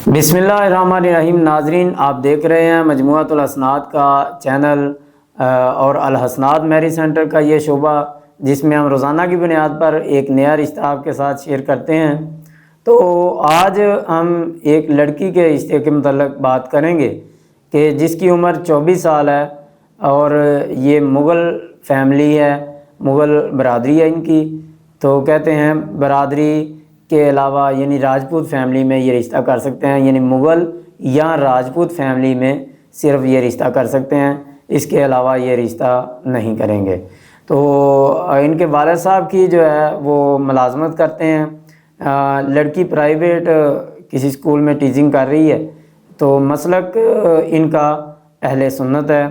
بسم اللہ الرحمن الرحیم۔ ناظرین، آپ دیکھ رہے ہیں مجموعۃ الحسنات کا چینل اور الحسنات میرج سینٹر کا یہ شعبہ، جس میں ہم روزانہ کی بنیاد پر ایک نیا رشتہ آپ کے ساتھ شیئر کرتے ہیں۔ تو آج ہم ایک لڑکی کے رشتے کے متعلق بات کریں گے کہ جس کی عمر 24 سال ہے اور یہ مغل فیملی ہے، مغل برادری ہے ان کی۔ تو کہتے ہیں برادری کے علاوہ یعنی راجپوت فیملی میں یہ رشتہ کر سکتے ہیں، یعنی مغل یا راجپوت فیملی میں صرف یہ رشتہ کر سکتے ہیں، اس کے علاوہ یہ رشتہ نہیں کریں گے۔ تو ان کے والد صاحب کی جو ہے وہ ملازمت کرتے ہیں، لڑکی پرائیویٹ کسی اسکول میں ٹیچنگ کر رہی ہے، تو مسلک ان کا اہل سنت ہے۔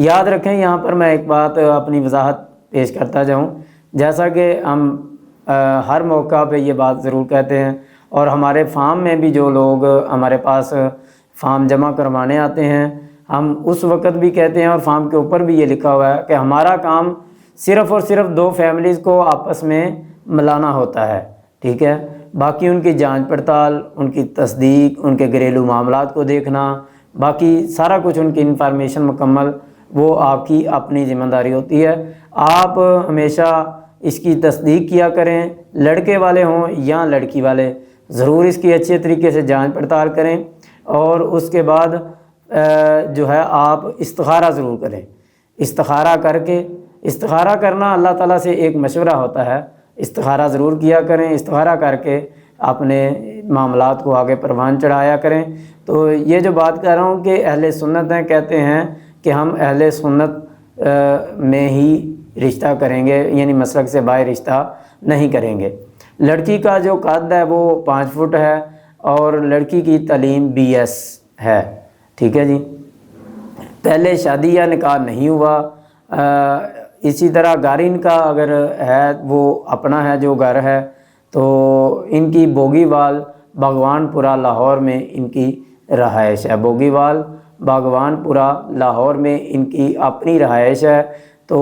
یاد رکھیں، یہاں پر میں ایک بات اپنی وضاحت پیش کرتا جاؤں، جیسا کہ ہم ہر موقع پہ یہ بات ضرور کہتے ہیں، اور ہمارے فارم میں بھی جو لوگ ہمارے پاس فارم جمع کروانے آتے ہیں، ہم اس وقت بھی کہتے ہیں، اور فارم کے اوپر بھی یہ لکھا ہوا ہے کہ ہمارا کام صرف اور صرف 2 فیملیز کو آپس میں ملانا ہوتا ہے، ٹھیک ہے؟ باقی ان کی جانچ پڑتال، ان کی تصدیق، ان کے گھریلو معاملات کو دیکھنا، باقی سارا کچھ ان کی انفارمیشن مکمل، وہ آپ کی اپنی ذمہ داری ہوتی ہے۔ آپ ہمیشہ اس کی تصدیق کیا کریں، لڑکے والے ہوں یا لڑکی والے، ضرور اس کی اچھے طریقے سے جانچ پڑتال کریں، اور اس کے بعد جو ہے آپ استخارہ ضرور کریں۔ استخارہ کر کے، استخارہ کرنا اللہ تعالیٰ سے ایک مشورہ ہوتا ہے، استخارہ ضرور کیا کریں، استخارہ کر کے اپنے معاملات کو آگے پروان چڑھایا کریں۔ تو یہ جو بات کر رہا ہوں کہ اہل سنت ہیں، کہتے ہیں کہ ہم اہل سنت میں ہی رشتہ کریں گے، یعنی مسلک سے باہر رشتہ نہیں کریں گے۔ لڑکی کا جو قد ہے وہ 5 فٹ ہے، اور لڑکی کی تعلیم BS ہے، ٹھیک ہے جی؟ پہلے شادی یا نکاح نہیں ہوا۔ اسی طرح گھر ان کا اگر ہے وہ اپنا ہے جو گھر ہے، تو ان کی بوگی وال باغوان پورہ لاہور میں ان کی رہائش ہے۔ بوگی وال باغوان پورہ لاہور میں ان کی اپنی رہائش ہے۔ تو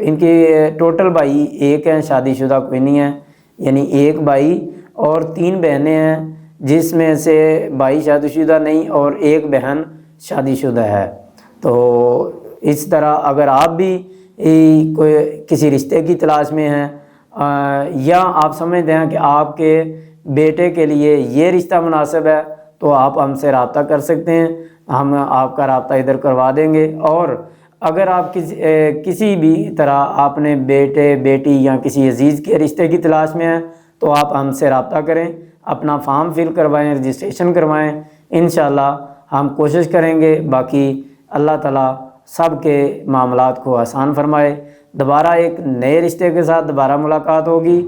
ان کی ٹوٹل بھائی 1 ہیں، شادی شدہ کوئی نہیں ہے، یعنی 1 بھائی اور 3 بہنیں ہیں، جس میں سے بھائی شادی شدہ نہیں اور 1 بہن شادی شدہ ہے۔ تو اس طرح اگر آپ بھی کوئی کسی رشتے کی تلاش میں ہیں، یا آپ سمجھتے ہیں کہ آپ کے بیٹے کے لیے یہ رشتہ مناسب ہے، تو آپ ہم سے رابطہ کر سکتے ہیں، ہم آپ کا رابطہ ادھر کروا دیں گے۔ اور اگر آپ کسی بھی طرح اپنے بیٹے بیٹی یا کسی عزیز کے رشتے کی تلاش میں ہیں، تو آپ ہم سے رابطہ کریں، اپنا فارم فل کروائیں، رجسٹریشن کروائیں، انشاءاللہ ہم کوشش کریں گے۔ باقی اللہ تعالیٰ سب کے معاملات کو آسان فرمائے۔ دوبارہ ایک نئے رشتے کے ساتھ دوبارہ ملاقات ہوگی۔